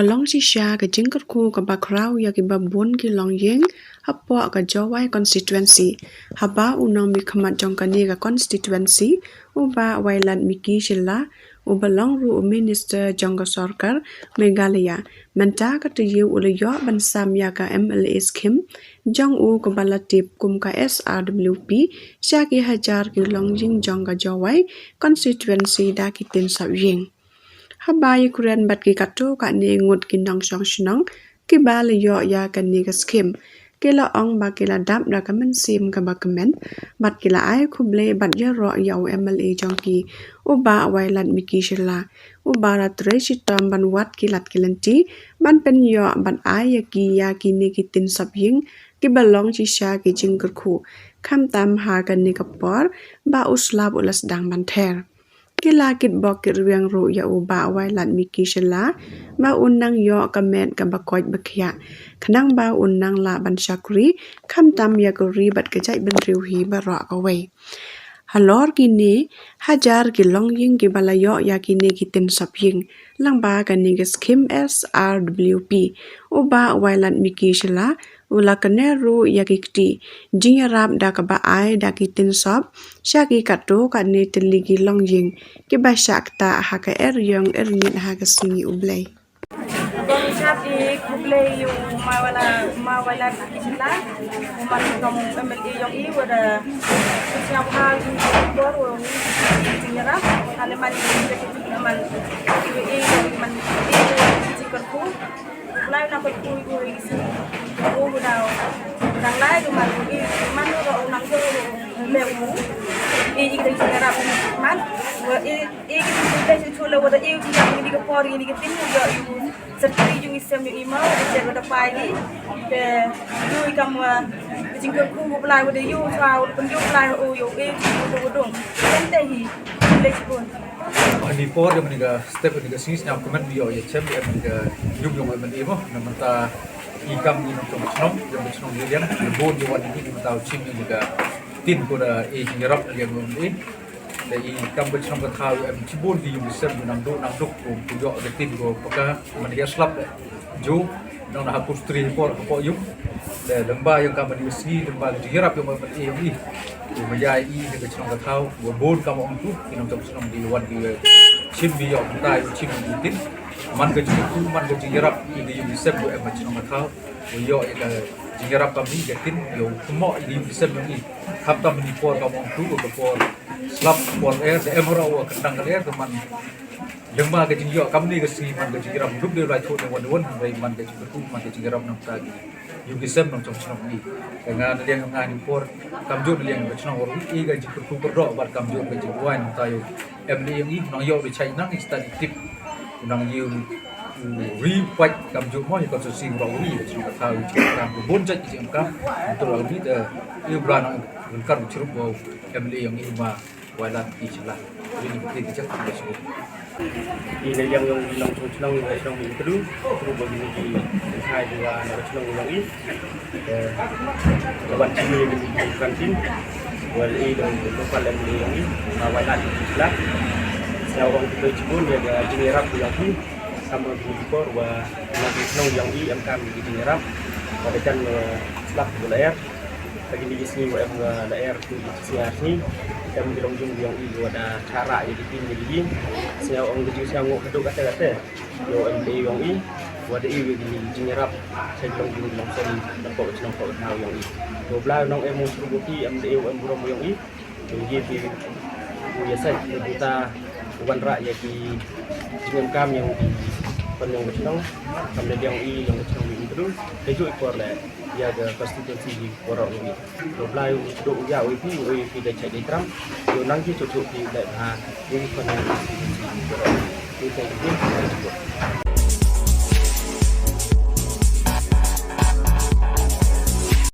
long shisha ka jingkat ku ka bakrau ya ki babun ki long yeng hapo ka jawai constituency haba unang mi khamat jong kani ka constituency uba wailan miki shilla uba long ru minister jong ka sarkar Meghalaya menta ka tiyu ulayo ban samya ka MLA scheme jong u ka balatip kum ka SRWP syaki hajar ki long jing jong ka jawai constituency da ki tin sab yeng Habai kuren bat ki kato ka ni ngut kinang song shnong ki bal yo ya ka ni ka skim kila ong ba kila dap da ka men sim ka ba kemen bat kila ai kuble bat ya ro ya MLA jong ki uba wailat miki shila uba ra tre shitam ban wat kilat kilenti ban pen yo ban ai ya ki ni ki tin sap ying ki balong chi sha ki jing ku kham tam ha ka ni ka por ba uslab ulas dang ban ther Kila kit bokit riang ru ya uba wailat miki shela ba unang yo kamet ka bakoit bakhya khanang ba unang la ban shakri kham tam ya guri bat ka jai ban riu hi ba ra ka wei halor kini hajar ki long ying ki balayo ya kini ki tin sap ying lang ba ka ni skim SRWP uba wailat miki shela ula kaneru yakikti jingarap da ka ba ai da ki tin sop shaki kato ka ne tiligi long ying ki ba shakta ha ka yung mit ha ka singi ublay Kung sabi kublay yung mawala kisila uman kung MLA yung wala siya hal yung boro jingarap halaman yung naman yung man sikon ko lain na ko isi ko daw dang lain man man ro nang ko lewu kita jingarap man kita chula wala ini ko por ini tin yo sertari yung isem yung email jadi ada pagi ke yui kamu jingkar ku mulai udah yuk tahu penjuk mulai yuk udung ente lagi pun Ini por yang mereka step mereka sini nyam komen bio ya cem yang mereka yung MLA mo namun ta ikam ni nong chong yang chong yang bon yang wadi ni tahu cim yang mereka tin ko da jingarap yang MLA dari ikam chong ka tahu em cibon di yung isem nang duk ko puyo ke tin ko paka mereka slap jo nong na hapus tri por ko yung lemba yang kami di sini lemba jingarap yang MLA ni Majai ini ke chong ka tahu bon kamu orang tu kinong chong di luar di chim bi yo tai chim di tin man ke jingarap ini yung isem ko em chong ka tahu yo ya jingarap kami yakin yo semua ini isem ni hab tam ni por kamu orang tu ko por slap por air de emra wa kendang air teman lemba ke jinyo kami ke sini man ke jingarap grup dia lai thot wan man ke jingarap nam tagi yung isem nang chong ni dengan liang ngan por kamjut liang ke chong ori i ga jikku ku ro bat kamjut ke jingwan tayo MLA yang i nang yo di chai nang study tip nang yu request kamjut mo ko so sing ro ri chong ka tayo chong bon chai chim ka to la bi de yu bran kan chrup bo MLA yang i ma wala i chla ini kita cek besok ini yang senang minggu kedua terus begini di hai juga senang yang ini kawan sini di kantin wali dan lokal yang ini mawalan lah saya orang kita cibun dia ada jingerap yang ini sama bukor wa nanti senang yang ini MK di jingerap pada kan selap wilayah lagi di sini wa daerah tu siar ni yang bilang yang itu ada cara yang ditinggi jadi saya orang kecil saya ngok kedua kata yo MLA yang ini wadah ini di jingerap saya bilang saya dapat senang kau tahu yang ini dua belas nong emu serubuti MLA yang buram yang ini jadi biasa kita bukan rakyat di jingerap kami yang penyong senang kami yang ini yang senang itu itu ikut lah ya ada konstitusi di orang ini. Doblai untuk ya itu kita cek di Trump, yo nanti cocok di daerah ini konstitusi. Kita ini